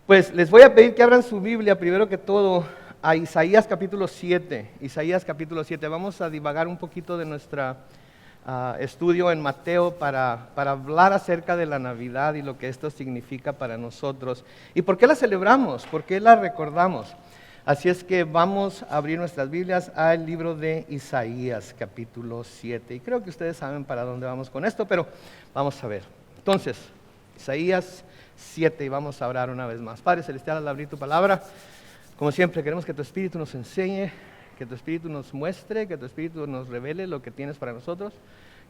Pues les voy a pedir que abran su Biblia primero que todo a Isaías capítulo 7. Isaías capítulo 7. Vamos a divagar un poquito de nuestro estudio en Mateo para hablar acerca de la Navidad y lo que esto significa para nosotros. ¿Y por qué la celebramos? ¿Por qué la recordamos? Así es que vamos a abrir nuestras Biblias al libro de Isaías capítulo 7. Y creo que ustedes saben para dónde vamos con esto, pero vamos a ver. Entonces, Isaías 7, y vamos a orar una vez más. Padre Celestial, al abrir tu palabra, como siempre, queremos que tu Espíritu nos enseñe, que tu Espíritu nos muestre, que tu Espíritu nos revele lo que tienes para nosotros,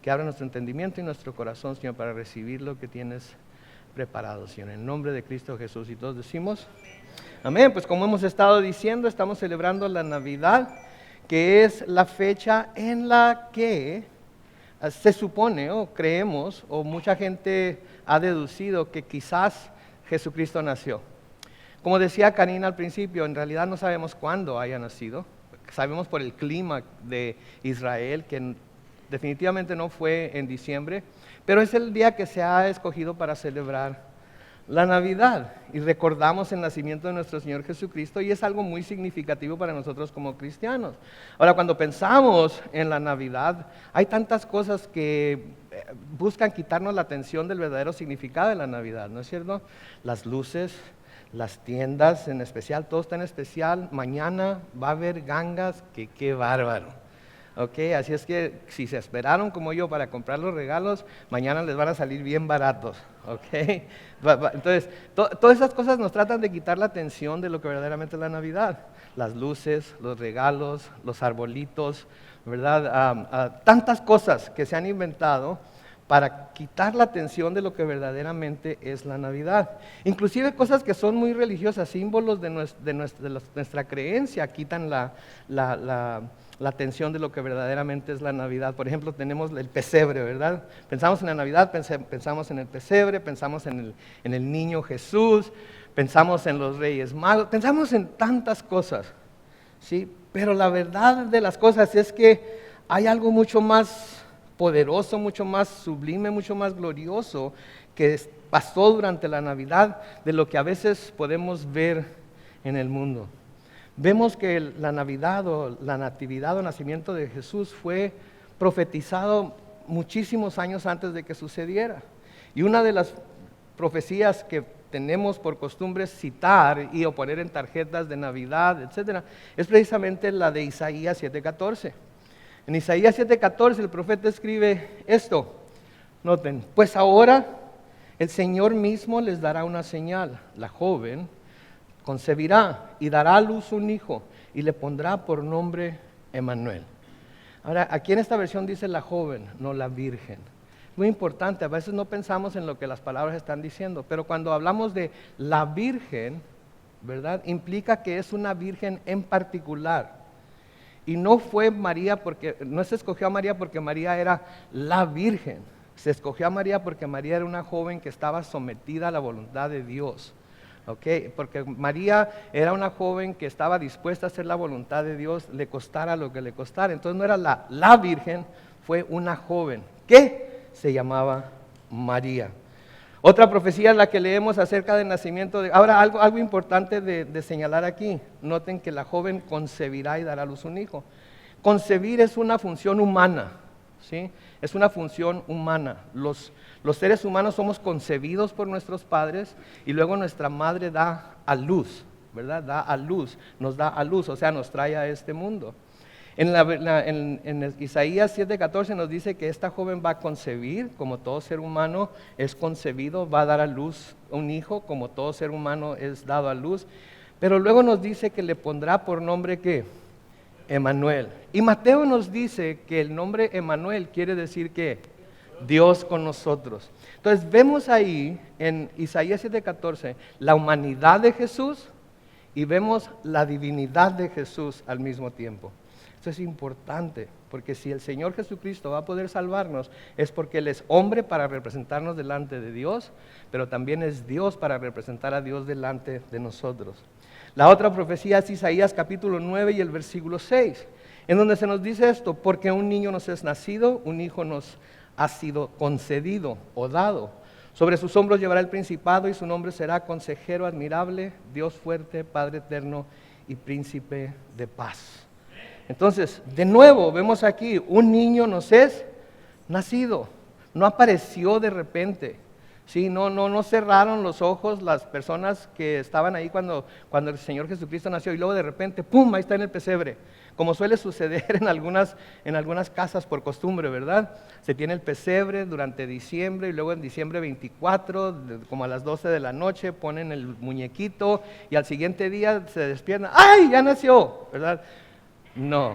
que abra nuestro entendimiento y nuestro corazón, Señor, para recibir lo que tienes preparado, Señor. En el nombre de Cristo Jesús, y todos decimos, amén. Pues como hemos estado diciendo, estamos celebrando la Navidad, que es la fecha en la que se supone o creemos, o mucha gente ha deducido que quizás Jesucristo nació. Como decía Karina al principio, en realidad no sabemos cuándo haya nacido. Sabemos por el clima de Israel que definitivamente no fue en diciembre, pero es el día que se ha escogido para celebrar la Navidad, y recordamos el nacimiento de nuestro Señor Jesucristo, y es algo muy significativo para nosotros como cristianos. Ahora, cuando pensamos en la Navidad, hay tantas cosas que buscan quitarnos la atención del verdadero significado de la Navidad, ¿no es cierto? Las luces, las tiendas en especial, todo está en especial. Mañana va a haber gangas, que qué bárbaro. Okay, así es que si se esperaron como yo para comprar los regalos, mañana les van a salir bien baratos. Okay. Entonces, todas esas cosas nos tratan de quitar la atención de lo que verdaderamente es la Navidad. Las luces, los regalos, los arbolitos, ¿verdad? Tantas cosas que se han inventado para quitar la atención de lo que verdaderamente es la Navidad. Inclusive cosas que son muy religiosas, símbolos de nuestra creencia, quitan la atención de lo que verdaderamente es la Navidad. Por ejemplo, tenemos el pesebre, ¿verdad? Pensamos en la Navidad, pensamos en el pesebre, pensamos en el niño Jesús, pensamos en los Reyes Magos, pensamos en tantas cosas, ¿sí? Pero la verdad de las cosas es que hay algo mucho más poderoso, mucho más sublime, mucho más glorioso que pasó durante la Navidad de lo que a veces podemos ver en el mundo. Vemos que la Navidad o la natividad o nacimiento de Jesús fue profetizado muchísimos años antes de que sucediera. Y una de las profecías que tenemos por costumbre citar y o poner en tarjetas de Navidad, etcétera, es precisamente la de Isaías 7:14. En Isaías 7:14 el profeta escribe esto, noten, pues ahora el Señor mismo les dará una señal, la joven concebirá y dará a luz un hijo y le pondrá por nombre Emmanuel. Ahora, aquí en esta versión dice la joven, no la virgen. Muy importante, a veces no pensamos en lo que las palabras están diciendo, pero cuando hablamos de la virgen, ¿verdad? Implica que es una virgen en particular. Y no fue María no se escogió a María porque María era la virgen. Se escogió a María porque María era una joven que estaba sometida a la voluntad de Dios. Okay, porque María era una joven que estaba dispuesta a hacer la voluntad de Dios, le costara lo que le costara. Entonces no era la virgen, fue una joven que se llamaba María. Otra profecía es la que leemos acerca del nacimiento de... Ahora, algo importante de señalar aquí. Noten que la joven concebirá y dará a luz un hijo. Concebir es una función humana, ¿sí? Es una función humana. Los seres humanos somos concebidos por nuestros padres y luego nuestra madre da a luz, ¿verdad? Nos da a luz, o sea, nos trae a este mundo. En Isaías 7:14 nos dice que esta joven va a concebir, como todo ser humano es concebido, va a dar a luz un hijo, como todo ser humano es dado a luz, pero luego nos dice que le pondrá por nombre ¿qué? Emmanuel. Y Mateo nos dice que el nombre Emmanuel quiere decir que Dios con nosotros. Entonces vemos ahí en Isaías 7:14 la humanidad de Jesús y vemos la divinidad de Jesús al mismo tiempo. Esto es importante, porque si el Señor Jesucristo va a poder salvarnos, es porque Él es hombre para representarnos delante de Dios, pero también es Dios para representar a Dios delante de nosotros. La otra profecía es Isaías capítulo 9 y el versículo 6, en donde se nos dice esto, porque un niño nos es nacido, un hijo nos ha sido concedido o dado. Sobre sus hombros llevará el principado y su nombre será Consejero admirable, Dios fuerte, Padre eterno y Príncipe de paz. Entonces, de nuevo, vemos aquí, un niño nos es nacido, no apareció de repente. Sí, no cerraron los ojos las personas que estaban ahí cuando el Señor Jesucristo nació y luego de repente, ¡pum!, ahí está en el pesebre. Como suele suceder en algunas casas por costumbre, ¿verdad? Se tiene el pesebre durante diciembre y luego en diciembre 24, como a las 12 de la noche, ponen el muñequito y al siguiente día se despiertan, ¡ay, ya nació!, ¿verdad? No,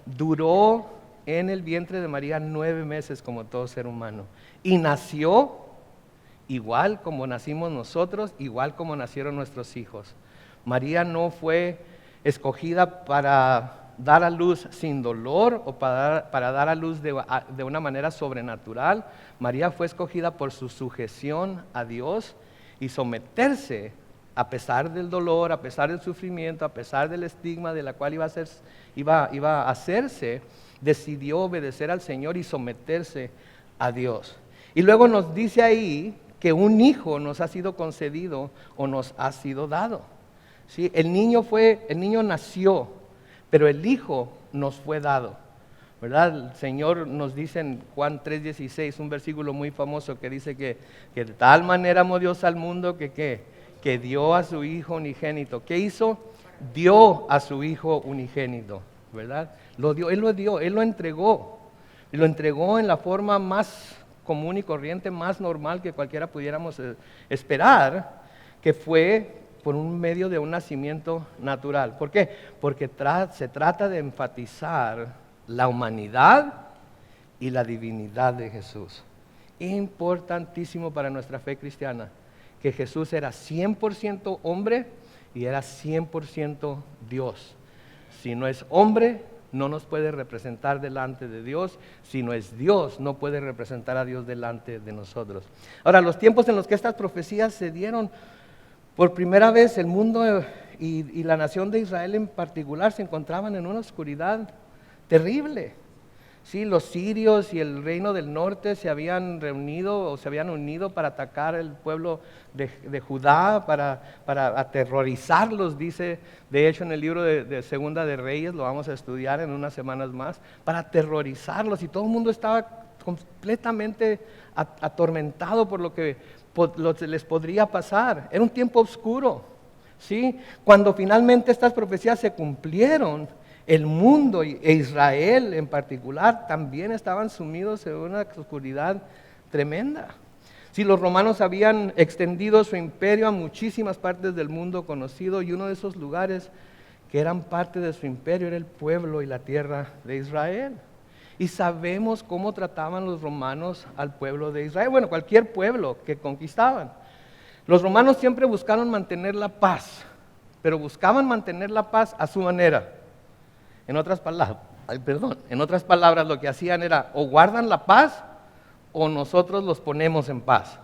duró en el vientre de María 9 meses como todo ser humano y nació igual como nacimos nosotros, igual como nacieron nuestros hijos. María no fue escogida para dar a luz sin dolor o para dar a luz de una manera sobrenatural. María fue escogida por su sujeción a Dios y someterse a pesar del dolor, a pesar del sufrimiento, a pesar del estigma de la cual iba a hacerse, decidió obedecer al Señor y someterse a Dios. Y luego nos dice ahí que un hijo nos ha sido concedido o nos ha sido dado. ¿Sí? El niño nació, pero el hijo nos fue dado. ¿Verdad? El Señor nos dice en Juan 3:16, un versículo muy famoso que dice que de tal manera amó Dios al mundo que dio a su hijo unigénito. ¿Qué hizo? Dio a su hijo unigénito, ¿verdad? Él lo entregó. Y lo entregó en la forma más común y corriente, más normal que cualquiera pudiéramos esperar, que fue por un medio de un nacimiento natural. ¿Por qué? Porque se trata de enfatizar la humanidad y la divinidad de Jesús. Importantísimo para nuestra fe cristiana, que Jesús era 100% hombre y era 100% Dios. Si no es hombre, no nos puede representar delante de Dios. Si no es Dios, no puede representar a Dios delante de nosotros. Ahora, los tiempos en los que estas profecías se dieron, por primera vez el mundo y la nación de Israel en particular se encontraban en una oscuridad terrible. Sí, los sirios y el reino del norte se habían reunido o se habían unido para atacar el pueblo de Judá, para aterrorizarlos, dice, de hecho en el libro de Segunda de Reyes, lo vamos a estudiar en unas semanas más, para aterrorizarlos, y todo el mundo estaba completamente atormentado por lo que les podría pasar. Era un tiempo oscuro, ¿sí? Cuando finalmente estas profecías se cumplieron, el mundo e Israel en particular también estaban sumidos en una oscuridad tremenda. Si los romanos habían extendido su imperio a muchísimas partes del mundo conocido, y uno de esos lugares que eran parte de su imperio era el pueblo y la tierra de Israel. Y sabemos cómo trataban los romanos al pueblo de Israel, bueno, cualquier pueblo que conquistaban. Los romanos siempre buscaron mantener la paz, pero buscaban mantener la paz a su manera. En otras palabras, lo que hacían era o guardan la paz o nosotros los ponemos en paz.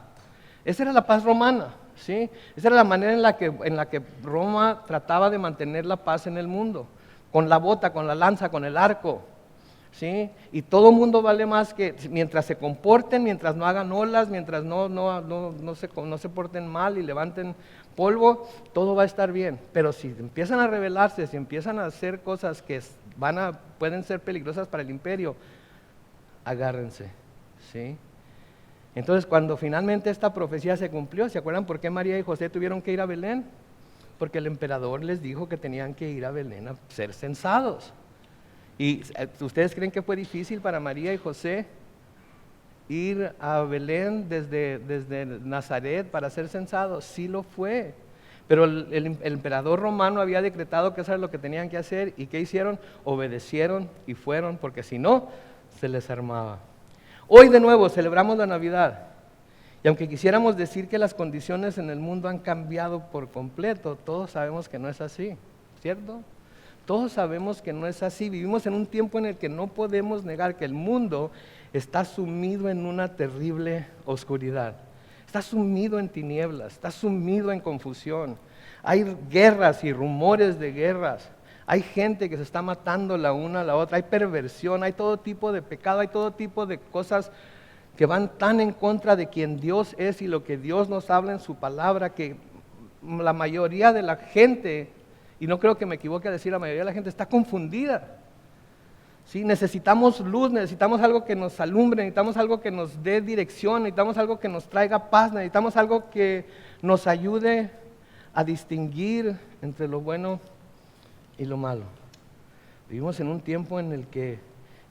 Esa era la paz romana, ¿sí? Esa era la manera en la que Roma trataba de mantener la paz en el mundo, con la bota, con la lanza, con el arco, ¿sí? Y todo mundo vale más que mientras se comporten, mientras no hagan olas, mientras no se porten mal y levanten polvo, todo va a estar bien. Pero si empiezan a rebelarse, si empiezan a hacer cosas que pueden ser peligrosas para el imperio, agárrense, ¿sí? Entonces, cuando finalmente esta profecía se cumplió, ¿se acuerdan por qué María y José tuvieron que ir a Belén? Porque el emperador les dijo que tenían que ir a Belén a ser censados. ¿Y ustedes creen que fue difícil para María y José ir a Belén desde Nazaret para ser censados? Sí lo fue, pero el emperador romano había decretado que eso era lo que tenían que hacer. ¿Y qué hicieron? Obedecieron y fueron, porque si no, se les armaba. Hoy de nuevo celebramos la Navidad, y aunque quisiéramos decir que las condiciones en el mundo han cambiado por completo, todos sabemos que no es así, ¿cierto? Todos sabemos que no es así. Vivimos en un tiempo en el que no podemos negar que el mundo está sumido en una terrible oscuridad. Está sumido en tinieblas, está sumido en confusión. Hay guerras y rumores de guerras. Hay gente que se está matando la una a la otra. Hay perversión, hay todo tipo de pecado, hay todo tipo de cosas que van tan en contra de quien Dios es y lo que Dios nos habla en su palabra, que la mayoría de la gente, y no creo que me equivoque a decir la mayoría de la gente, está confundida. ¿Sí? Necesitamos luz, necesitamos algo que nos alumbre, necesitamos algo que nos dé dirección, necesitamos algo que nos traiga paz, necesitamos algo que nos ayude a distinguir entre lo bueno y lo malo. Vivimos en un tiempo en el que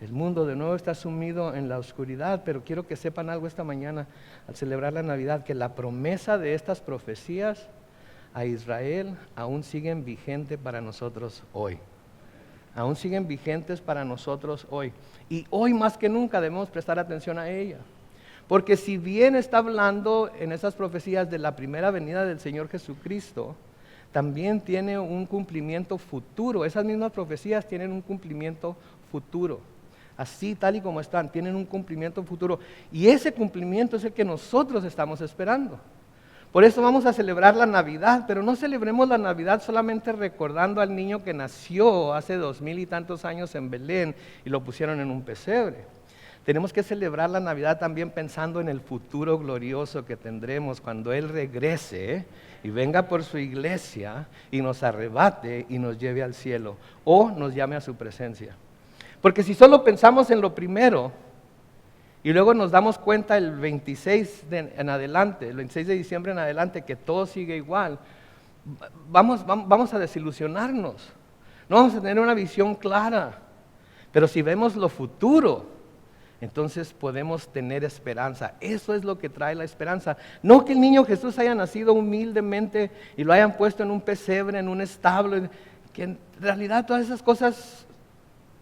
el mundo de nuevo está sumido en la oscuridad, pero quiero que sepan algo esta mañana al celebrar la Navidad, que la promesa de estas profecías a Israel aún siguen vigentes para nosotros hoy. Aún siguen vigentes para nosotros hoy. Y hoy más que nunca debemos prestar atención a ella. Porque si bien está hablando en esas profecías de la primera venida del Señor Jesucristo, también tiene un cumplimiento futuro. Esas mismas profecías tienen un cumplimiento futuro. Así, tal y como están, tienen un cumplimiento futuro. Y ese cumplimiento es el que nosotros estamos esperando. Por eso vamos a celebrar la Navidad, pero no celebremos la Navidad solamente recordando al niño que nació hace 2000 y tantos años en Belén y lo pusieron en un pesebre. Tenemos que celebrar la Navidad también pensando en el futuro glorioso que tendremos cuando Él regrese y venga por su iglesia y nos arrebate y nos lleve al cielo o nos llame a su presencia. Porque si solo pensamos en lo primero, y luego nos damos cuenta el 26 en adelante, el 26 de diciembre en adelante, que todo sigue igual, vamos a desilusionarnos. No vamos a tener una visión clara. Pero si vemos lo futuro, entonces podemos tener esperanza. Eso es lo que trae la esperanza. No que el niño Jesús haya nacido humildemente y lo hayan puesto en un pesebre, en un establo, que en realidad todas esas cosas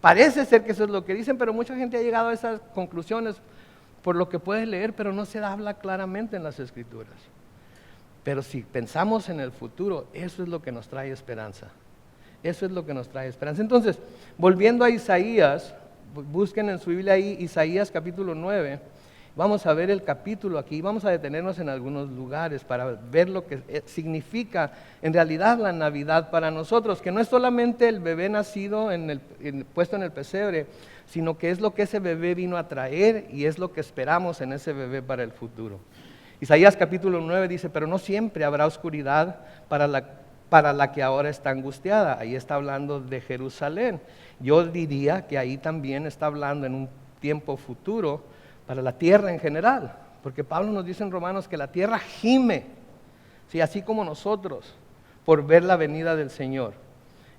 parece ser que eso es lo que dicen, pero mucha gente ha llegado a esas conclusiones por lo que puede leer, pero no se habla claramente en las Escrituras. Pero si pensamos en el futuro, eso es lo que nos trae esperanza. Eso es lo que nos trae esperanza. Entonces, volviendo a Isaías, busquen en su Biblia ahí Isaías capítulo 9, vamos a ver el capítulo aquí, vamos a detenernos en algunos lugares para ver lo que significa en realidad la Navidad para nosotros, que no es solamente el bebé nacido puesto en el pesebre, sino que es lo que ese bebé vino a traer y es lo que esperamos en ese bebé para el futuro. Isaías capítulo 9 dice, pero no siempre habrá oscuridad para la que ahora está angustiada. Ahí está hablando de Jerusalén. Yo diría que ahí también está hablando en un tiempo futuro para la tierra en general, porque Pablo nos dice en Romanos que la tierra gime, ¿sí? Así como nosotros, por ver la venida del Señor.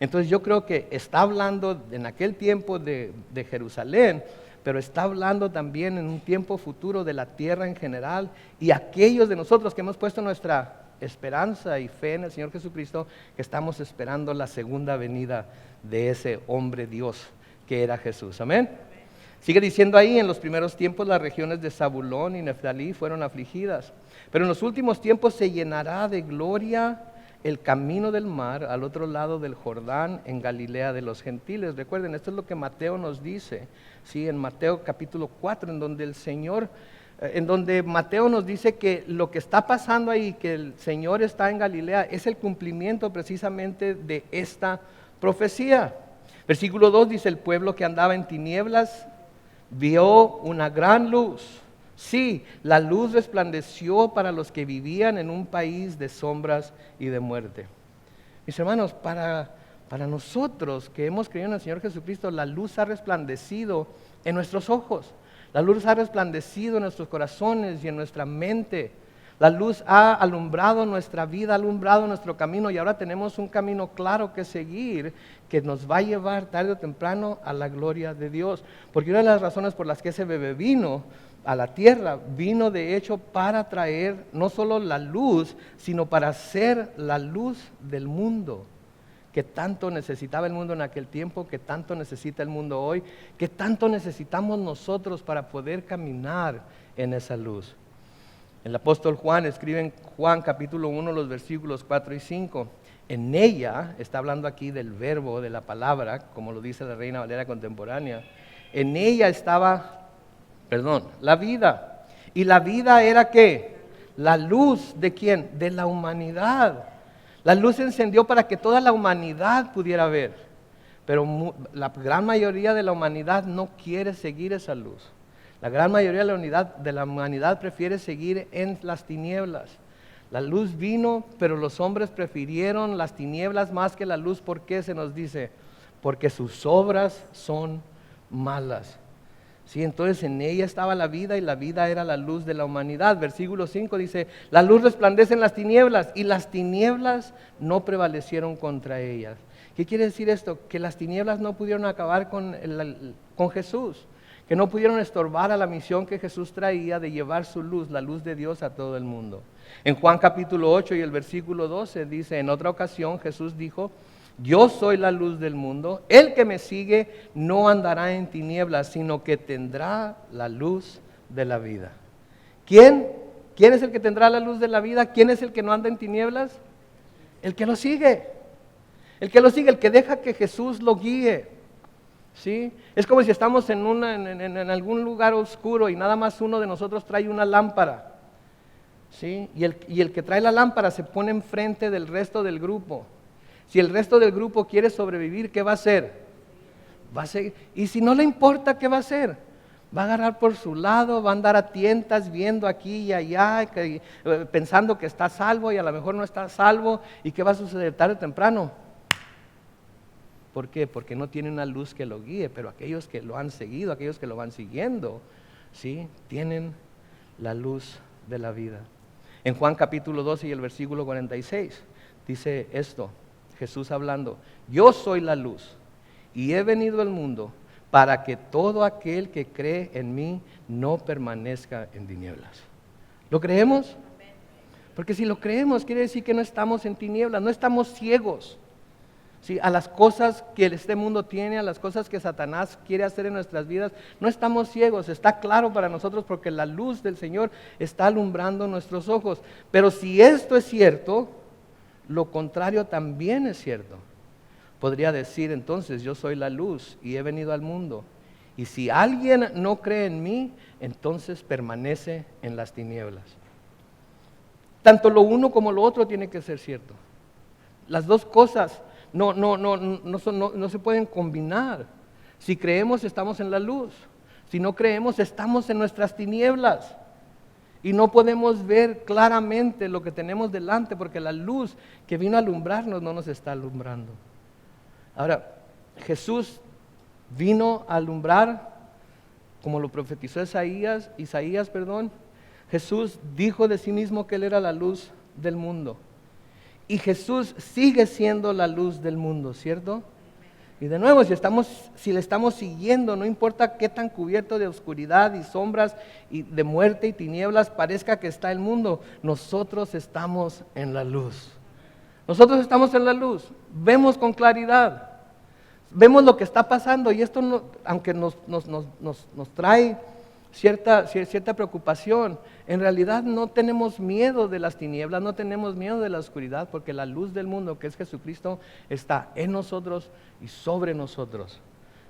Entonces yo creo que está hablando en aquel tiempo de Jerusalén, pero está hablando también en un tiempo futuro de la tierra en general, y aquellos de nosotros que hemos puesto nuestra esperanza y fe en el Señor Jesucristo, que estamos esperando la segunda venida de ese hombre Dios que era Jesús. Amén. Sigue diciendo ahí, en los primeros tiempos las regiones de Zabulón y Neftalí fueron afligidas, pero en los últimos tiempos se llenará de gloria el camino del mar al otro lado del Jordán, en Galilea de los gentiles. Recuerden, esto es lo que Mateo nos dice, ¿sí? En Mateo capítulo 4, en donde Mateo nos dice que lo que está pasando ahí, que el Señor está en Galilea, es el cumplimiento precisamente de esta profecía. Versículo 2 dice, el pueblo que andaba en tinieblas vio una gran luz. Sí, la luz resplandeció para los que vivían en un país de sombras y de muerte. Mis hermanos, para nosotros que hemos creído en el Señor Jesucristo, la luz ha resplandecido en nuestros ojos. La luz ha resplandecido en nuestros corazones y en nuestra mente. La luz ha alumbrado nuestra vida, ha alumbrado nuestro camino, y ahora tenemos un camino claro que seguir, que nos va a llevar tarde o temprano a la gloria de Dios. Porque una de las razones por las que ese bebé vino a la tierra, vino de hecho para traer no solo la luz, sino para ser la luz del mundo, que tanto necesitaba el mundo en aquel tiempo, que tanto necesita el mundo hoy, que tanto necesitamos nosotros para poder caminar en esa luz. El apóstol Juan escribe en Juan capítulo 1 los versículos 4 y 5. En ella, está hablando aquí del verbo, de la palabra, como lo dice la Reina Valera contemporánea, en ella estaba, la vida. ¿Y la vida era qué? La luz ¿de quién? De la humanidad. La luz se encendió para que toda la humanidad pudiera ver, pero la gran mayoría de la humanidad no quiere seguir esa luz. La gran mayoría de la humanidad prefiere seguir en las tinieblas. La luz vino, pero los hombres prefirieron las tinieblas más que la luz. ¿Por qué se nos dice? Porque sus obras son malas. Sí, entonces en ella estaba la vida y la vida era la luz de la humanidad. Versículo 5 dice, la luz resplandece en las tinieblas y las tinieblas no prevalecieron contra ellas. ¿Qué quiere decir esto? Que las tinieblas no pudieron acabar con Jesús, que no pudieron estorbar a la misión que Jesús traía de llevar su luz, la luz de Dios a todo el mundo. En Juan capítulo 8 y el versículo 12 dice, en otra ocasión Jesús dijo, yo soy la luz del mundo, el que me sigue no andará en tinieblas, sino que tendrá la luz de la vida. ¿Quién? ¿Quién es el que tendrá la luz de la vida? ¿Quién es el que no anda en tinieblas? El que lo sigue. El que lo sigue, el que deja que Jesús lo guíe. ¿Sí? Es como si estamos en algún lugar oscuro y nada más uno de nosotros trae una lámpara. ¿Sí? Y el que trae la lámpara se pone enfrente del resto del grupo. Si el resto del grupo quiere sobrevivir, ¿qué va a hacer? Va a seguir. Y si no le importa, ¿qué va a hacer? Va a agarrar por su lado, va a andar a tientas viendo aquí y allá, pensando que está salvo y a lo mejor no está salvo. ¿Y qué va a suceder tarde o temprano? ¿Por qué? Porque no tiene una luz que lo guíe, pero aquellos que lo han seguido, aquellos que lo van siguiendo, ¿sí? Tienen la luz de la vida. En Juan capítulo 12 y el versículo 46 dice esto, Jesús hablando, yo soy la luz y he venido al mundo para que todo aquel que cree en mí no permanezca en tinieblas. ¿Lo creemos? Porque si lo creemos quiere decir que no estamos en tinieblas, no estamos ciegos. Sí, a las cosas que este mundo tiene, a las cosas que Satanás quiere hacer en nuestras vidas, no estamos ciegos, está claro para nosotros porque la luz del Señor está alumbrando nuestros ojos. Pero si esto es cierto, lo contrario también es cierto. Podría decir entonces, yo soy la luz y he venido al mundo. Y si alguien no cree en mí, entonces permanece en las tinieblas. Tanto lo uno como lo otro tiene que ser cierto. Las dos cosas no se pueden combinar. Si creemos, estamos en la luz. Si no creemos, estamos en nuestras tinieblas. Y no podemos ver claramente lo que tenemos delante porque la luz que vino a alumbrarnos no nos está alumbrando. Ahora, Jesús vino a alumbrar, como lo profetizó Isaías, Jesús dijo de sí mismo que Él era la luz del mundo. Y Jesús sigue siendo la luz del mundo, ¿cierto? Y de nuevo, si le estamos siguiendo, no importa qué tan cubierto de oscuridad y sombras y de muerte y tinieblas parezca que está el mundo, nosotros estamos en la luz. Nosotros estamos en la luz, vemos con claridad, vemos lo que está pasando y esto, aunque nos trae cierta preocupación, en realidad no tenemos miedo de las tinieblas, no tenemos miedo de la oscuridad, porque la luz del mundo, que es Jesucristo, está en nosotros y sobre nosotros,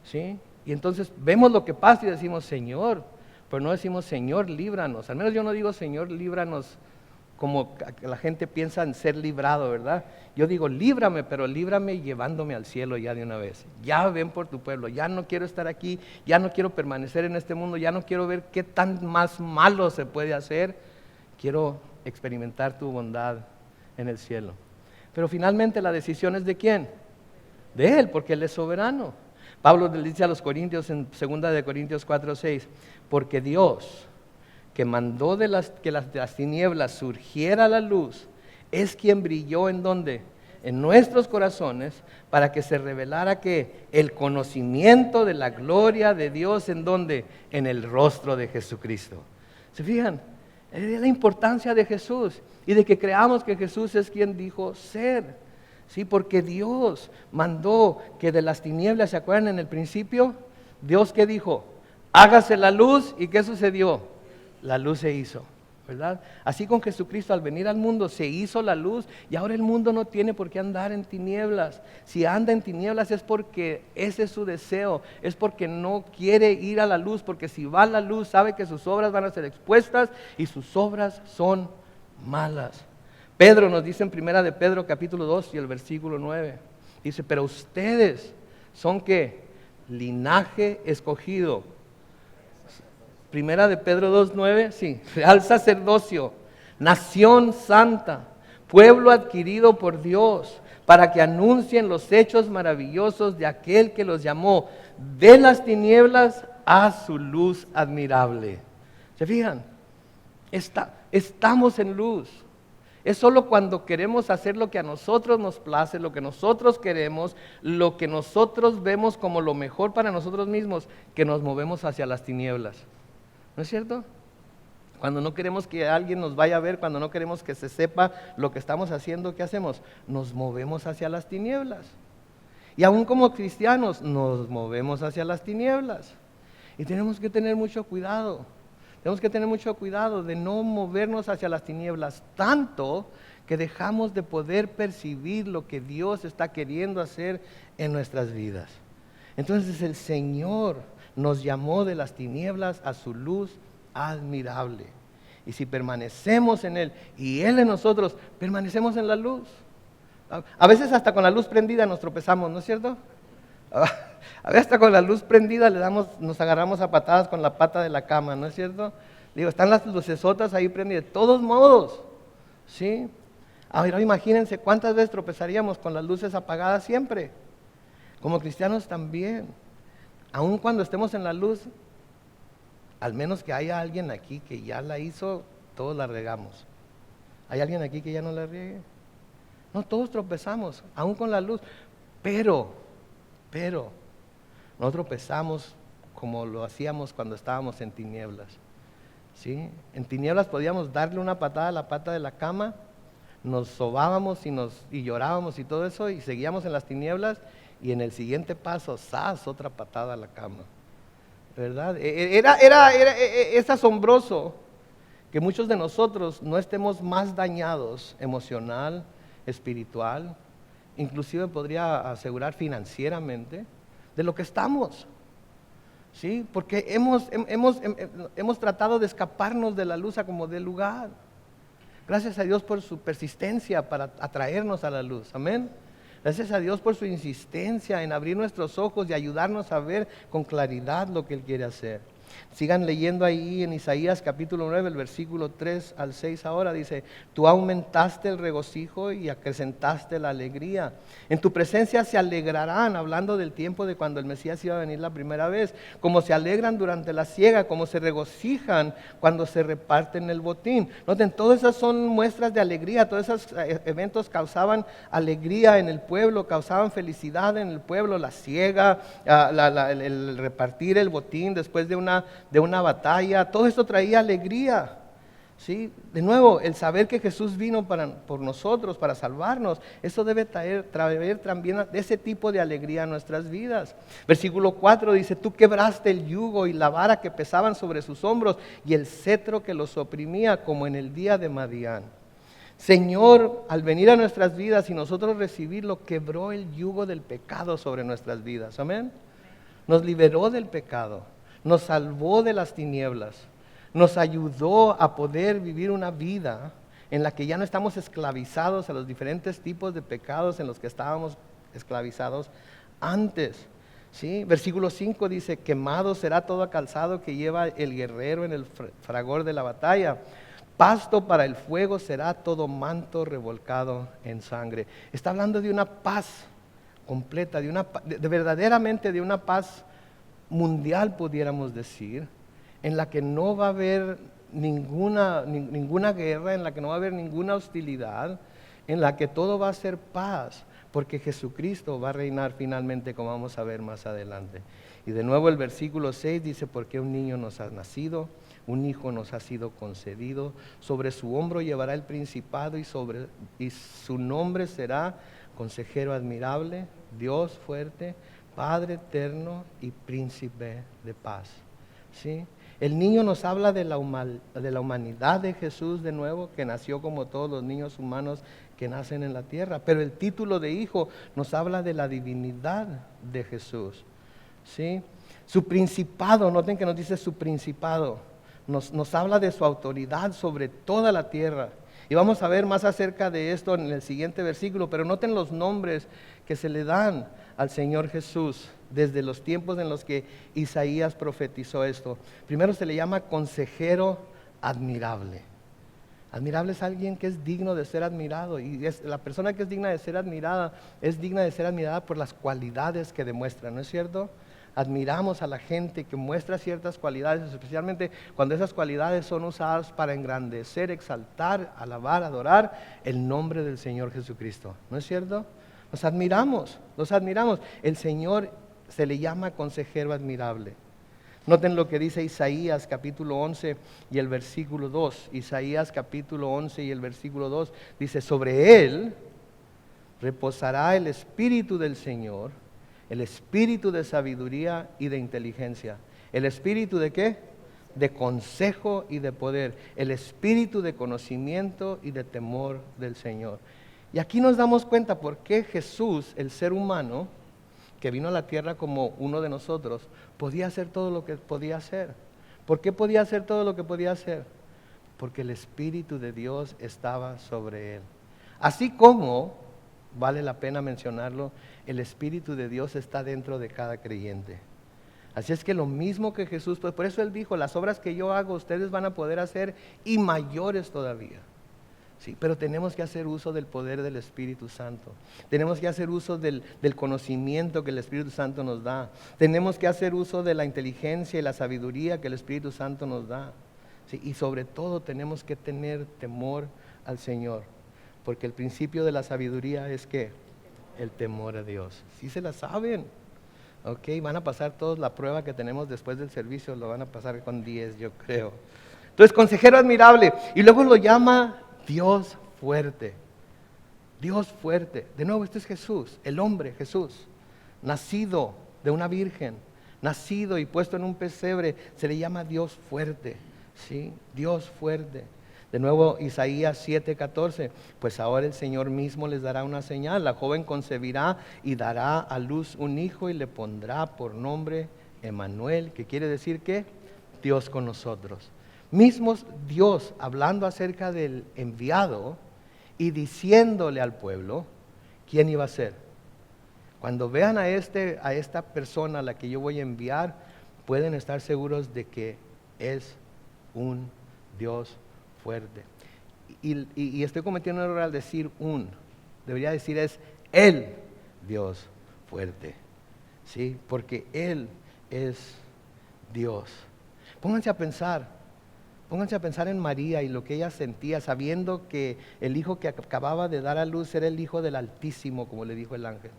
¿sí? Y entonces vemos lo que pasa y decimos, Señor, pero no decimos, Señor, líbranos. Al menos yo no digo, Señor, líbranos, como la gente piensa en ser librado, ¿verdad? Yo digo, líbrame, pero líbrame llevándome al cielo ya de una vez. Ya ven por tu pueblo, ya no quiero estar aquí, ya no quiero permanecer en este mundo, ya no quiero ver qué tan más malo se puede hacer. Quiero experimentar tu bondad en el cielo. Pero finalmente la decisión es ¿de quién? De Él, porque Él es soberano. Pablo le dice a los Corintios en 2 Corintios 4:6, porque Dios, que mandó de las tinieblas surgiera la luz, es quien brilló ¿en dónde? En nuestros corazones, para que se revelara que el conocimiento de la gloria de Dios, ¿en dónde? En el rostro de Jesucristo. ¿Se fijan? Es la importancia de Jesús y de que creamos que Jesús es quien dijo ser. Sí, porque Dios mandó que de las tinieblas, ¿se acuerdan en el principio? Dios, ¿qué dijo? Hágase la luz, ¿y qué sucedió? La luz se hizo, ¿verdad? Así con Jesucristo al venir al mundo se hizo la luz y ahora el mundo no tiene por qué andar en tinieblas. Si anda en tinieblas es porque ese es su deseo, es porque no quiere ir a la luz, porque si va a la luz sabe que sus obras van a ser expuestas y sus obras son malas. Pedro nos dice en 1 Pedro capítulo 2 y el versículo 9, dice, pero ustedes son ¿qué? Linaje escogido, Primera de Pedro 2:9, sí, real sacerdocio, nación santa, pueblo adquirido por Dios, para que anuncien los hechos maravillosos de aquel que los llamó de las tinieblas a su luz admirable. ¿Se fijan? Estamos en luz. Es solo cuando queremos hacer lo que a nosotros nos place, lo que nosotros queremos, lo que nosotros vemos como lo mejor para nosotros mismos, que nos movemos hacia las tinieblas. ¿No es cierto? Cuando no queremos que alguien nos vaya a ver, cuando no queremos que se sepa lo que estamos haciendo, ¿qué hacemos? Nos movemos hacia las tinieblas. Y aún como cristianos, nos movemos hacia las tinieblas. Y tenemos que tener mucho cuidado. Tenemos que tener mucho cuidado de no movernos hacia las tinieblas tanto que dejamos de poder percibir lo que Dios está queriendo hacer en nuestras vidas. Entonces el Señor nos llamó de las tinieblas a su luz admirable. Y si permanecemos en Él y Él en nosotros, permanecemos en la luz. A veces hasta con la luz prendida nos tropezamos, ¿no es cierto? A veces hasta con la luz prendida nos agarramos a patadas con la pata de la cama, ¿no es cierto? Digo, están las lucesotas ahí prendidas, de todos modos, ¿sí? Ahora imagínense cuántas veces tropezaríamos con las luces apagadas siempre. Como cristianos también. Aun cuando estemos en la luz, al menos que haya alguien aquí que ya la hizo, todos la regamos. ¿Hay alguien aquí que ya no la riegue? No, todos tropezamos, aún con la luz, pero, no tropezamos como lo hacíamos cuando estábamos en tinieblas, ¿sí? En tinieblas podíamos darle una patada a la pata de la cama, nos sobábamos y llorábamos y todo eso, y seguíamos en las tinieblas, y en el siguiente paso, ¡zas!, otra patada a la cama, ¿verdad? Es asombroso que muchos de nosotros no estemos más dañados emocional, espiritual, inclusive podría asegurar financieramente, de lo que estamos, ¿sí? Porque hemos tratado de escaparnos de la luz a como dé lugar. Gracias a Dios por su persistencia para atraernos a la luz, amén. Gracias a Dios por su insistencia en abrir nuestros ojos y ayudarnos a ver con claridad lo que Él quiere hacer. Sigan leyendo ahí en Isaías capítulo 9, el versículo 3 al 6 ahora, dice: tú aumentaste el regocijo y acrecentaste la alegría. En tu presencia se alegrarán, hablando del tiempo de cuando el Mesías iba a venir la primera vez, como se alegran durante la siega, como se regocijan cuando se reparten el botín. Noten, todas esas son muestras de alegría, todos esos eventos causaban alegría en el pueblo, causaban felicidad en el pueblo, la siega, el repartir el botín después de una batalla, todo esto traía alegría, ¿sí? De nuevo, el saber que Jesús vino por nosotros, para salvarnos, eso debe traer también ese tipo de alegría a nuestras vidas. Versículo 4 dice: tú quebraste el yugo y la vara que pesaban sobre sus hombros y el cetro que los oprimía, como en el día de Madián. Señor, al venir a nuestras vidas y nosotros recibirlo, quebró el yugo del pecado sobre nuestras vidas, amén. Nos liberó del pecado, nos salvó de las tinieblas, nos ayudó a poder vivir una vida en la que ya no estamos esclavizados a los diferentes tipos de pecados en los que estábamos esclavizados antes, ¿sí? Versículo 5 dice: quemado será todo calzado que lleva el guerrero en el fragor de la batalla, pasto para el fuego será todo manto revolcado en sangre. Está hablando de una paz completa, verdaderamente de una paz mundial, pudiéramos decir, en la que no va a haber ninguna guerra, en la que no va a haber ninguna hostilidad, en la que todo va a ser paz, porque Jesucristo va a reinar finalmente, como vamos a ver más adelante. Y de nuevo el versículo 6 dice: porque un niño nos ha nacido, un hijo nos ha sido concedido, sobre su hombro llevará el principado y su nombre será Consejero admirable, Dios fuerte, Padre eterno y Príncipe de paz, ¿sí? El niño nos habla de la humanidad de Jesús de nuevo, que nació como todos los niños humanos que nacen en la tierra. Pero el título de hijo nos habla de la divinidad de Jesús, ¿sí? Su principado, noten que nos dice su principado, nos habla de su autoridad sobre toda la tierra. Y vamos a ver más acerca de esto en el siguiente versículo, pero noten los nombres que se le dan al Señor Jesús desde los tiempos en los que Isaías profetizó esto. Primero se le llama consejero admirable. Admirable es alguien que es digno de ser admirado, y la persona que es digna de ser admirada por las cualidades que demuestra, ¿no es cierto? Admiramos a la gente que muestra ciertas cualidades, especialmente cuando esas cualidades son usadas para engrandecer, exaltar, alabar, adorar el nombre del Señor Jesucristo, ¿no es cierto? Los admiramos. El Señor se le llama consejero admirable. Noten lo que dice Isaías capítulo 11 y el versículo 2. Isaías capítulo 11 y el versículo 2 dice: sobre él reposará el Espíritu del Señor, el Espíritu de sabiduría y de inteligencia. ¿El Espíritu de qué? De consejo y de poder. El Espíritu de conocimiento y de temor del Señor. Y aquí nos damos cuenta por qué Jesús, el ser humano, que vino a la tierra como uno de nosotros, podía hacer todo lo que podía hacer. ¿Por qué podía hacer todo lo que podía hacer? Porque el Espíritu de Dios estaba sobre él. Así como, vale la pena mencionarlo, el Espíritu de Dios está dentro de cada creyente. Así es que lo mismo que Jesús, pues por eso Él dijo: las obras que yo hago ustedes van a poder hacer, y mayores todavía. Sí, pero tenemos que hacer uso del poder del Espíritu Santo. Tenemos que hacer uso del conocimiento que el Espíritu Santo nos da. Tenemos que hacer uso de la inteligencia y la sabiduría que el Espíritu Santo nos da. Sí, y sobre todo tenemos que tener temor al Señor, porque el principio de la sabiduría es que el temor a Dios. Sí se la saben. Ok, van a pasar todos la prueba que tenemos después del servicio, lo van a pasar con 10, yo creo. Entonces, consejero admirable, y luego lo llama Dios fuerte. Dios fuerte. De nuevo, este es Jesús, el hombre Jesús, nacido de una virgen, nacido y puesto en un pesebre, se le llama Dios fuerte. ¿Sí? Dios fuerte. De nuevo, Isaías 7:14, pues ahora el Señor mismo les dará una señal: la joven concebirá y dará a luz un hijo y le pondrá por nombre Emmanuel, que quiere decir que Dios con nosotros. Mismos Dios hablando acerca del enviado y diciéndole al pueblo quién iba a ser. Cuando vean a esta persona a la que yo voy a enviar, pueden estar seguros de que es un Dios fuerte. Y estoy cometiendo un error al decir debería decir es el Dios fuerte. ¿Sí? Porque Él es Dios. Pónganse a pensar en María y lo que ella sentía, sabiendo que el hijo que acababa de dar a luz era el Hijo del Altísimo, como le dijo el ángel.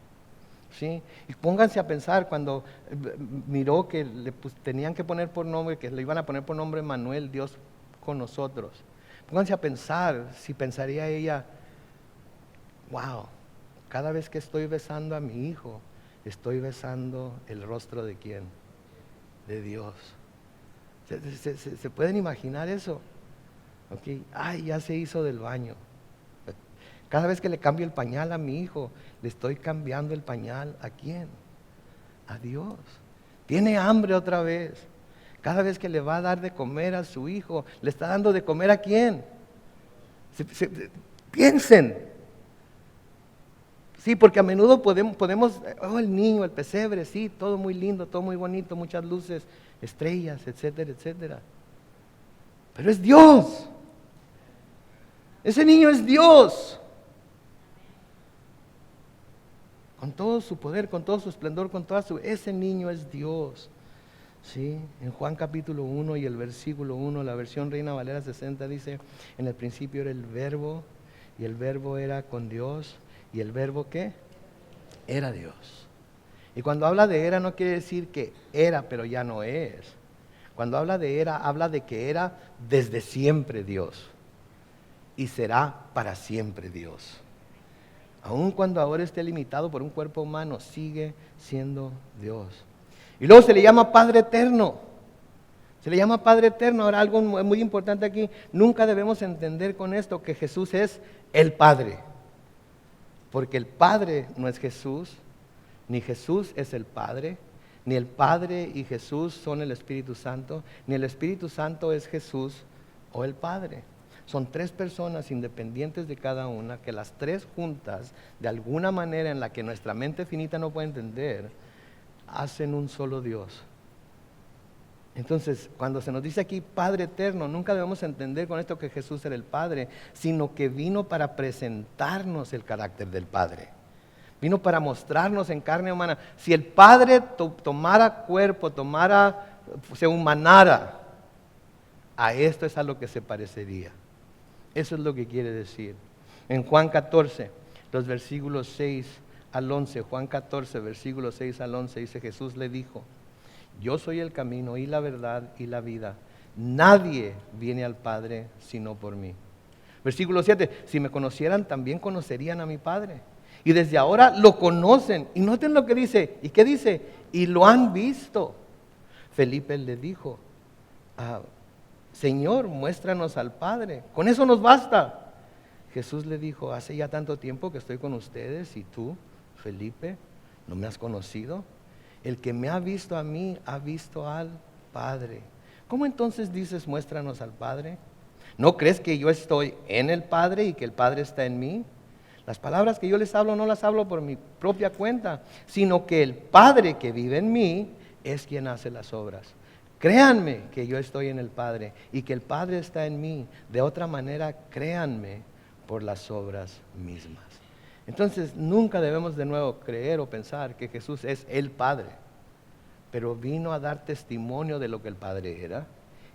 ¿Sí? Y pónganse a pensar cuando miró que tenían que poner por nombre, que le iban a poner por nombre Emmanuel, Dios con nosotros. Pónganse a pensar si pensaría ella: wow, cada vez que estoy besando a mi hijo, estoy besando el rostro ¿de quién? De Dios. ¿Se pueden imaginar eso? Okay. Ay, ya se hizo del baño. Cada vez que le cambio el pañal a mi hijo, le estoy cambiando el pañal ¿a quién? A Dios. Tiene hambre otra vez. Cada vez que le va a dar de comer a su hijo, le está dando de comer ¿a quién? Piensen. Sí, porque a menudo podemos, el niño, el pesebre, sí, todo muy lindo, todo muy bonito, muchas luces, estrellas, etcétera, etcétera. Pero es Dios. Ese niño es Dios. Con todo su poder, con todo su esplendor, ese niño es Dios. ¿Sí? En Juan capítulo 1 y el versículo 1, la versión Reina Valera 60 dice: en el principio era el verbo, y el verbo era con Dios, y el verbo ¿qué? Era Dios. Y cuando habla de era, no quiere decir que era pero ya no es. Cuando habla de era, habla de que era desde siempre Dios, y será para siempre Dios. Aun cuando ahora esté limitado por un cuerpo humano, sigue siendo Dios. Y luego se le llama Padre Eterno. Se le llama Padre Eterno. Ahora, algo muy importante aquí: nunca debemos entender con esto que Jesús es el Padre, porque el Padre no es Jesús, ni Jesús es el Padre, ni el Padre y Jesús son el Espíritu Santo, ni el Espíritu Santo es Jesús o el Padre. Son tres personas independientes de cada una, que las tres juntas, de alguna manera en la que nuestra mente finita no puede entender, hacen un solo Dios. Entonces, cuando se nos dice aquí Padre eterno, nunca debemos entender con esto que Jesús era el Padre, sino que vino para presentarnos el carácter del Padre. Vino para mostrarnos en carne humana. Si el Padre tomara cuerpo, se humanara, a esto es a lo que se parecería. Eso es lo que quiere decir. En Juan 14, los versículos 6 al 11, Juan 14, versículos 6 al 11, dice: Jesús le dijo: yo soy el camino y la verdad y la vida. Nadie viene al Padre sino por mí. Versículo 7, si me conocieran también conocerían a mi Padre. Y desde ahora lo conocen. Y noten lo que dice. ¿Y qué dice? Y lo han visto. Felipe le dijo: Señor, muéstranos al Padre. Con eso nos basta. Jesús le dijo: hace ya tanto tiempo que estoy con ustedes y tú, Felipe, ¿no me has conocido? El que me ha visto a mí, ha visto al Padre. ¿Cómo entonces dices, muéstranos al Padre? ¿No crees que yo estoy en el Padre y que el Padre está en mí? Las palabras que yo les hablo no las hablo por mi propia cuenta, sino que el Padre que vive en mí es quien hace las obras. Créanme que yo estoy en el Padre y que el Padre está en mí. De otra manera, créanme por las obras mismas. Entonces, nunca debemos de nuevo creer o pensar que Jesús es el Padre, pero vino a dar testimonio de lo que el Padre era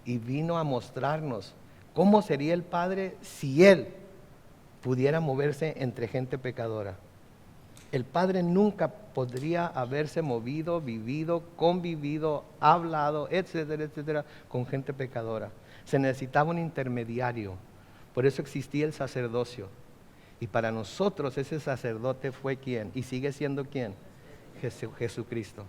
y vino a mostrarnos cómo sería el Padre si Él pudiera moverse entre gente pecadora. El Padre nunca podría haberse movido, vivido, convivido, hablado, etcétera, etcétera, con gente pecadora. Se necesitaba un intermediario, por eso existía el sacerdocio. Y para nosotros ese sacerdote fue ¿quién? Y sigue siendo ¿quién? Jesucristo.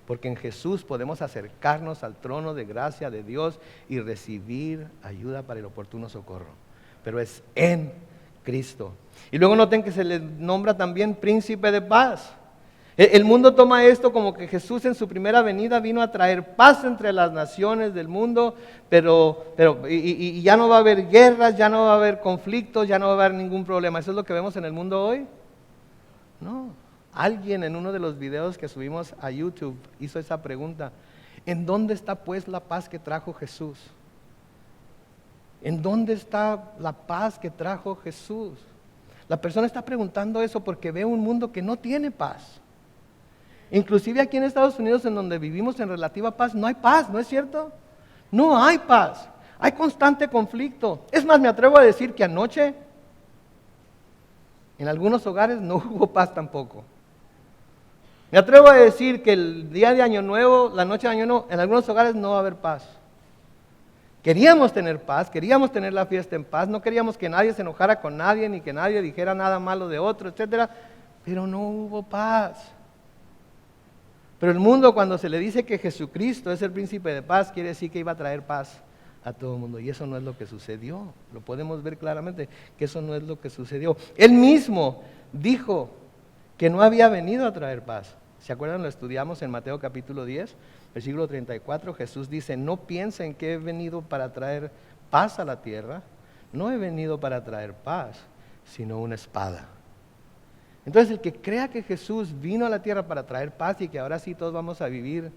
Porque en Jesús podemos acercarnos al trono de gracia de Dios y recibir ayuda para el oportuno socorro. Pero es en Cristo. Y luego noten que se le nombra también príncipe de paz. El mundo toma esto como que Jesús en su primera venida vino a traer paz entre las naciones del mundo, pero ya no va a haber guerras, ya no va a haber conflictos, ya no va a haber ningún problema. ¿Eso es lo que vemos en el mundo hoy? No. Alguien en uno de los videos que subimos a YouTube hizo esa pregunta: ¿en dónde está pues la paz que trajo Jesús? ¿En dónde está la paz que trajo Jesús? La persona está preguntando eso porque ve un mundo que no tiene paz. Inclusive aquí en Estados Unidos, en donde vivimos en relativa paz, no hay paz, ¿no es cierto? No hay paz, hay constante conflicto. Es más, me atrevo a decir que anoche en algunos hogares no hubo paz tampoco. Me atrevo a decir que el día de Año Nuevo, la noche de Año Nuevo, en algunos hogares no va a haber paz. Queríamos tener paz, queríamos tener la fiesta en paz, no queríamos que nadie se enojara con nadie, ni que nadie dijera nada malo de otro, etcétera, pero no hubo paz. Pero el mundo, cuando se le dice que Jesucristo es el príncipe de paz, quiere decir que iba a traer paz a todo el mundo. Y eso no es lo que sucedió. Lo podemos ver claramente que eso no es lo que sucedió. Él mismo dijo que no había venido a traer paz. ¿Se acuerdan? Lo estudiamos en Mateo capítulo 10, versículo 34. Jesús dice: no piensen que he venido para traer paz a la tierra. No he venido para traer paz, sino una espada. Entonces, el que crea que Jesús vino a la tierra para traer paz y que ahora sí todos vamos a vivir,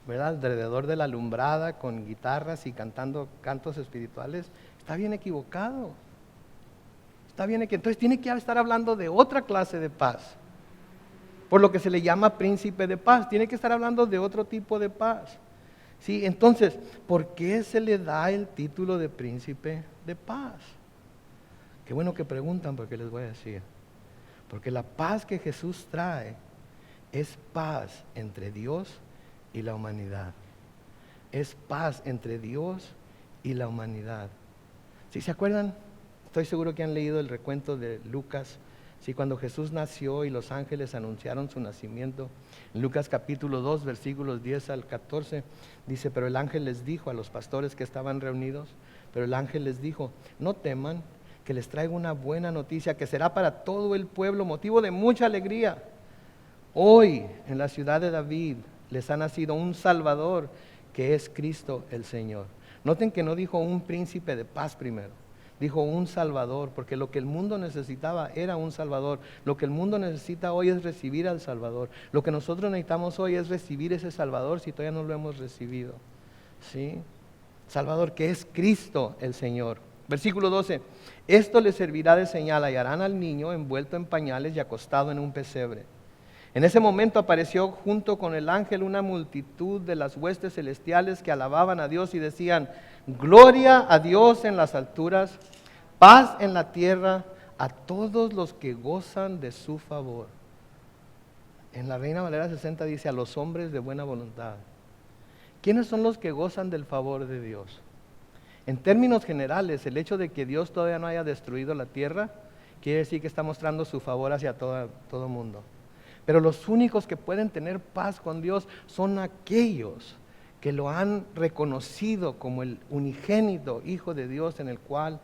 ¿verdad?, alrededor de la alumbrada con guitarras y cantando cantos espirituales, está bien equivocado. Está bien equivocado. Entonces tiene que estar hablando de otra clase de paz, por lo que se le llama príncipe de paz. Tiene que estar hablando de otro tipo de paz. ¿Sí? Entonces, ¿por qué se le da el título de príncipe de paz? Qué bueno que preguntan, porque les voy a decir. Porque la paz que Jesús trae es paz entre Dios y la humanidad. Es paz entre Dios y la humanidad. ¿Sí se acuerdan? Estoy seguro que han leído el recuento de Lucas. Sí, cuando Jesús nació y los ángeles anunciaron su nacimiento. En Lucas capítulo 2, versículos 10 al 14, dice: pero el ángel les dijo a los pastores que estaban reunidos, pero el ángel les dijo: no teman, que les traigo una buena noticia que será para todo el pueblo motivo de mucha alegría. Hoy en la ciudad de David les ha nacido un Salvador, que es Cristo el Señor. Noten que no dijo un príncipe de paz primero, Dijo un Salvador, porque lo que el mundo necesitaba era un Salvador. Lo que el mundo necesita hoy es recibir al Salvador. Lo que nosotros necesitamos hoy es recibir ese Salvador si todavía no lo hemos recibido. ¿Sí? Salvador, que es Cristo el Señor. Versículo 12. Esto le servirá de señal, hallarán al niño envuelto en pañales y acostado en un pesebre. En ese momento apareció junto con el ángel una multitud de las huestes celestiales que alababan a Dios y decían: gloria a Dios en las alturas, paz en la tierra a todos los que gozan de su favor. En la Reina Valera 60 dice: a los hombres de buena voluntad. ¿Quiénes son los que gozan del favor de Dios? En términos generales, el hecho de que Dios todavía no haya destruido la tierra quiere decir que está mostrando su favor hacia todo el mundo. Pero los únicos que pueden tener paz con Dios son aquellos que lo han reconocido como el unigénito Hijo de Dios, en el cual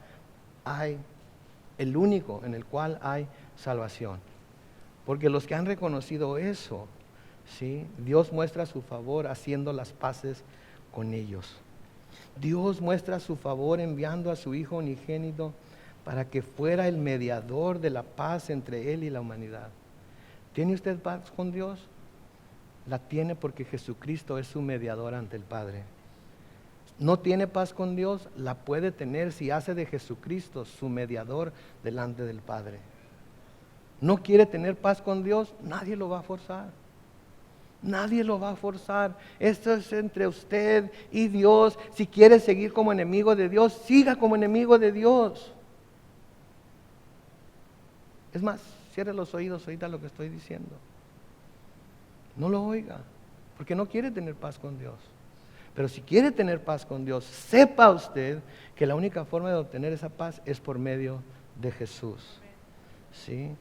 hay, el único en el cual hay salvación. Porque los que han reconocido eso, ¿sí?, Dios muestra su favor haciendo las paces con ellos. Dios muestra su favor enviando a su Hijo unigénito para que fuera el mediador de la paz entre Él y la humanidad. ¿Tiene usted paz con Dios? La tiene porque Jesucristo es su mediador ante el Padre. ¿No tiene paz con Dios? La puede tener si hace de Jesucristo su mediador delante del Padre. ¿No quiere tener paz con Dios? Nadie lo va a forzar. Nadie lo va a forzar. Esto es entre usted y Dios. Si quiere seguir como enemigo de Dios, siga como enemigo de Dios. Es más, cierre los oídos ahorita lo que estoy diciendo. No lo oiga, porque no quiere tener paz con Dios. Pero si quiere tener paz con Dios, sepa usted que la única forma de obtener esa paz es por medio de Jesús. ¿Sí?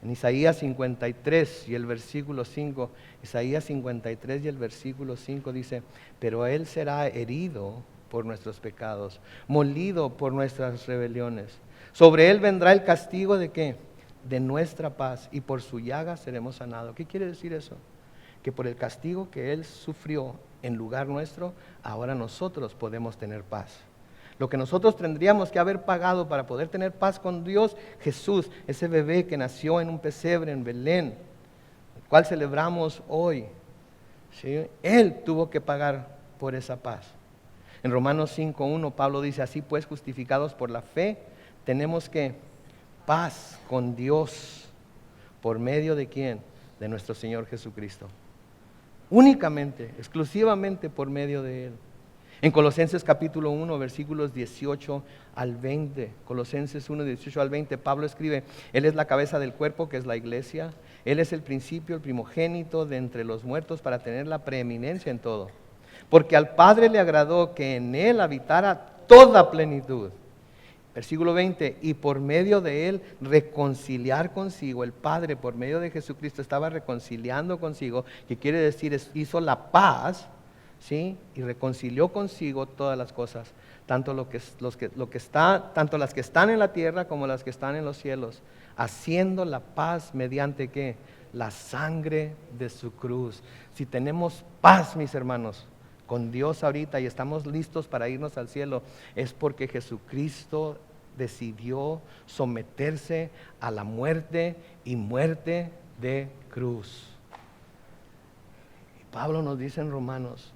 En Isaías 53 y el versículo 5, Isaías 53 y el versículo 5 dice: pero Él será herido por nuestros pecados, molido por nuestras rebeliones. Sobre Él vendrá el castigo ¿de qué? De nuestra paz, y por su llaga seremos sanados. ¿Qué quiere decir eso? Que por el castigo que Él sufrió en lugar nuestro, ahora nosotros podemos tener paz. Lo que nosotros tendríamos que haber pagado para poder tener paz con Dios, Jesús, ese bebé que nació en un pesebre en Belén, el cual celebramos hoy, ¿sí?, Él tuvo que pagar por esa paz. En Romanos 5:1 Pablo dice: así pues, justificados por la fe, tenemos que paz con Dios. ¿Por medio de quién? De nuestro Señor Jesucristo. Únicamente, exclusivamente por medio de Él. En Colosenses capítulo 1, versículos 18 al 20, Colosenses 1, 18 al 20, Pablo escribe: Él es la cabeza del cuerpo, que es la iglesia. Él es el principio, el primogénito de entre los muertos, para tener la preeminencia en todo. Porque al Padre le agradó que en Él habitara toda plenitud. Versículo 20, y por medio de Él reconciliar consigo. El Padre por medio de Jesucristo estaba reconciliando consigo, que quiere decir hizo la paz, ¿sí?, y reconcilió consigo todas las cosas, tanto tanto las que están en la tierra como las que están en los cielos, haciendo la paz mediante ¿qué? La sangre de su cruz. Si tenemos paz, mis hermanos, con Dios ahorita y estamos listos para irnos al cielo, es porque Jesucristo decidió someterse a la muerte y muerte de cruz. Y Pablo nos dice en Romanos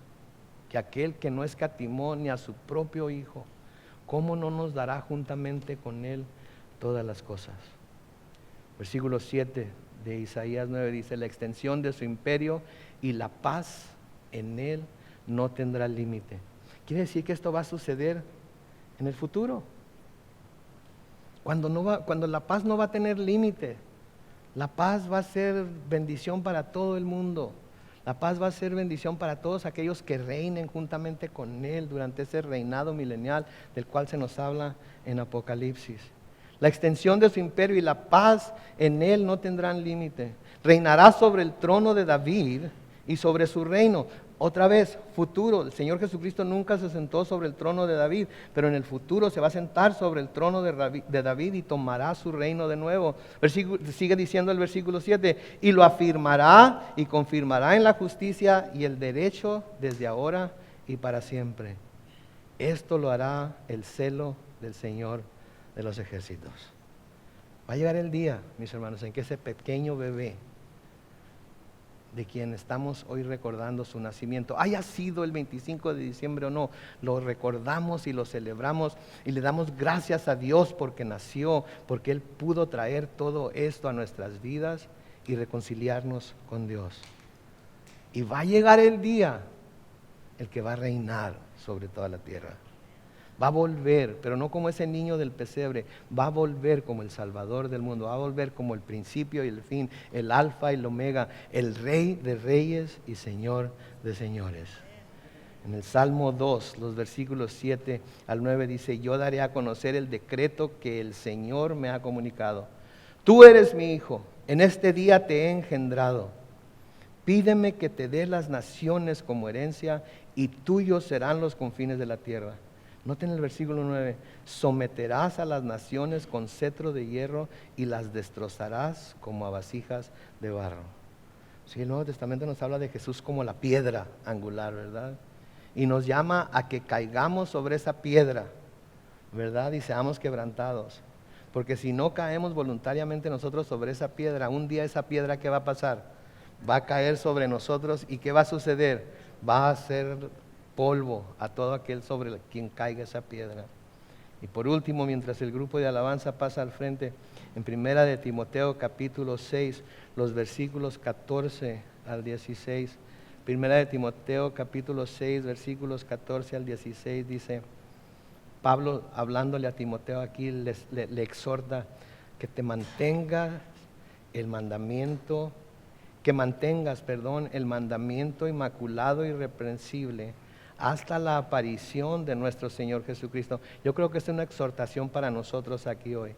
que aquel que no escatimó ni a su propio Hijo, ¿cómo no nos dará juntamente con Él todas las cosas? Versículo 7 de Isaías 9 dice: la extensión de su imperio y la paz en Él no tendrá límite. Quiere decir que esto va a suceder en el futuro. Cuando la paz no va a tener límite. La paz va a ser bendición para todo el mundo. La paz va a ser bendición para todos aquellos que reinen juntamente con Él durante ese reinado milenial del cual se nos habla en Apocalipsis. La extensión de su imperio y la paz en Él no tendrán límite. Reinará sobre el trono de David y sobre su reino. Otra vez, futuro. El Señor Jesucristo nunca se sentó sobre el trono de David, pero en el futuro se va a sentar sobre el trono de David y tomará su reino de nuevo. Sigue diciendo el versículo 7, y lo afirmará y confirmará en la justicia y el derecho desde ahora y para siempre. Esto lo hará el celo del Señor de los ejércitos. Va a llegar el día, mis hermanos, en que ese pequeño bebé de quien estamos hoy recordando su nacimiento, haya sido el 25 de diciembre o no, lo recordamos y lo celebramos y le damos gracias a Dios porque nació, porque Él pudo traer todo esto a nuestras vidas y reconciliarnos con Dios. Y va a llegar el día, el que va a reinar sobre toda la tierra. Va a volver, pero no como ese niño del pesebre, va a volver como el Salvador del mundo, va a volver como el principio y el fin, el alfa y el omega, el Rey de reyes y Señor de señores. En el Salmo 2, los versículos 7 al 9 dice: yo daré a conocer el decreto que el Señor me ha comunicado. Tú eres mi hijo, en este día te he engendrado. Pídeme que te dé las naciones como herencia y tuyos serán los confines de la tierra. Noten el versículo 9, someterás a las naciones con cetro de hierro y las destrozarás como a vasijas de barro. Sí, el Nuevo Testamento nos habla de Jesús como la piedra angular, ¿verdad? Y nos llama a que caigamos sobre esa piedra, ¿verdad? Y seamos quebrantados. Porque si no caemos voluntariamente nosotros sobre esa piedra, un día esa piedra, ¿qué va a pasar? Va a caer sobre nosotros y ¿qué va a suceder? Va a ser polvo a todo aquel sobre quien caiga esa piedra. Y por último, mientras el grupo de alabanza pasa al frente, en primera de Timoteo capítulo 6, los versículos 14 al 16, primera de Timoteo capítulo 6, versículos 14 al 16, dice, Pablo hablándole a Timoteo aquí le exhorta que te mantengas el mandamiento, el mandamiento inmaculado y irreprensible hasta la aparición de nuestro Señor Jesucristo. Yo creo que es una exhortación para nosotros aquí hoy,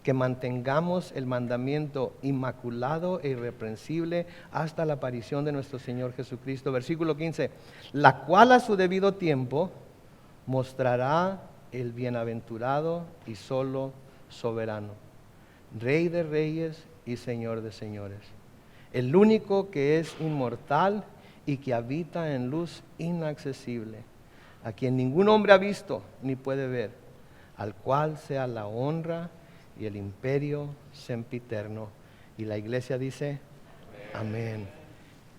que mantengamos el mandamiento inmaculado e irreprensible hasta la aparición de nuestro Señor Jesucristo. Versículo 15, la cual a su debido tiempo mostrará el bienaventurado y solo soberano, Rey de reyes y Señor de señores, el único que es inmortal y que habita en luz inaccesible, a quien ningún hombre ha visto ni puede ver, al cual sea la honra y el imperio sempiterno. Y la iglesia dice, amén.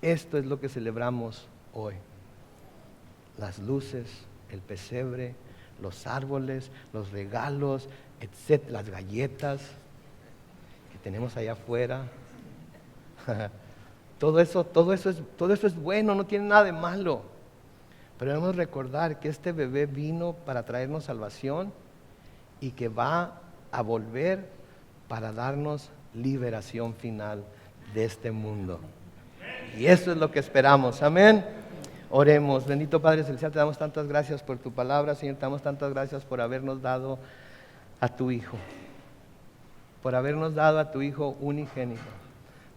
Esto es lo que celebramos hoy. Las luces, el pesebre, los árboles, los regalos, etcétera, las galletas que tenemos allá afuera. Todo eso es bueno, no tiene nada de malo. Pero debemos recordar que este bebé vino para traernos salvación y que va a volver para darnos liberación final de este mundo. Y eso es lo que esperamos. Amén. Oremos. Bendito Padre Celestial, te damos tantas gracias por tu palabra, Señor. Te damos tantas gracias por habernos dado a tu Hijo. Por habernos dado a tu Hijo unigénito,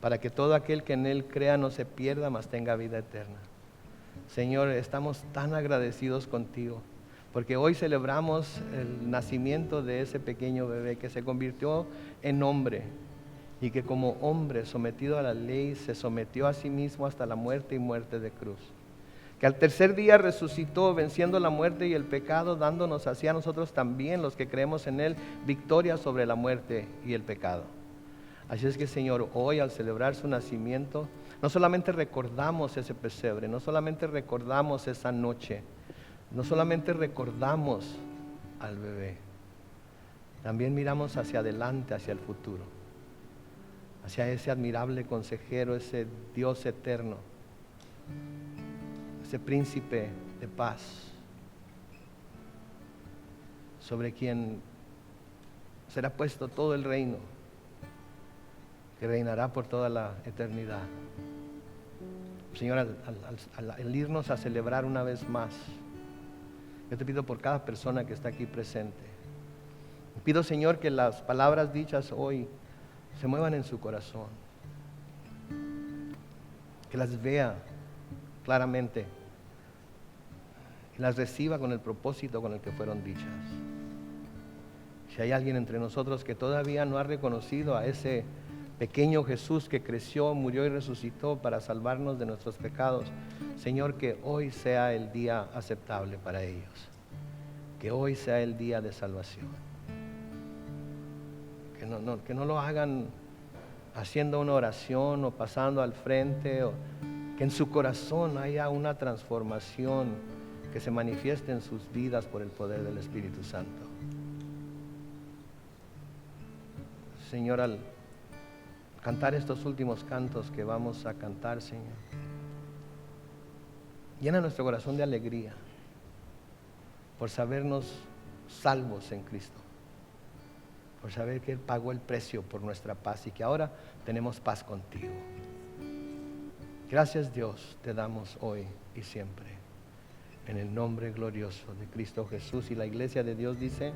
para que todo aquel que en Él crea no se pierda, mas tenga vida eterna. Señor, estamos tan agradecidos contigo, porque hoy celebramos el nacimiento de ese pequeño bebé que se convirtió en hombre y que como hombre sometido a la ley se sometió a sí mismo hasta la muerte y muerte de cruz. Que al tercer día resucitó venciendo la muerte y el pecado, dándonos así a nosotros también, los que creemos en Él, victoria sobre la muerte y el pecado. Así es que, Señor, hoy al celebrar su nacimiento, no solamente recordamos ese pesebre, no solamente recordamos esa noche, no solamente recordamos al bebé, también miramos hacia adelante, hacia el futuro, hacia ese admirable consejero, ese Dios eterno, ese príncipe de paz, sobre quien será puesto todo el reino, que reinará por toda la eternidad. Señor, al irnos a celebrar una vez más, yo te pido por cada persona que está aquí presente. Te pido, Señor, que las palabras dichas hoy se muevan en su corazón, que las vea claramente, que las reciba con el propósito con el que fueron dichas. Si hay alguien entre nosotros que todavía no ha reconocido a ese pequeño Jesús que creció, murió y resucitó para salvarnos de nuestros pecados, Señor, que hoy sea el día aceptable para ellos, que hoy sea el día de salvación. que no lo hagan haciendo una oración o pasando al frente, o que en su corazón haya una transformación que se manifieste en sus vidas por el poder del Espíritu Santo. Señor, al cantar estos últimos cantos que vamos a cantar, Señor, llena nuestro corazón de alegría por sabernos salvos en Cristo, por saber que Él pagó el precio por nuestra paz y que ahora tenemos paz contigo. Gracias, Dios, te damos hoy y siempre, en el nombre glorioso de Cristo Jesús. Y la iglesia de Dios dice: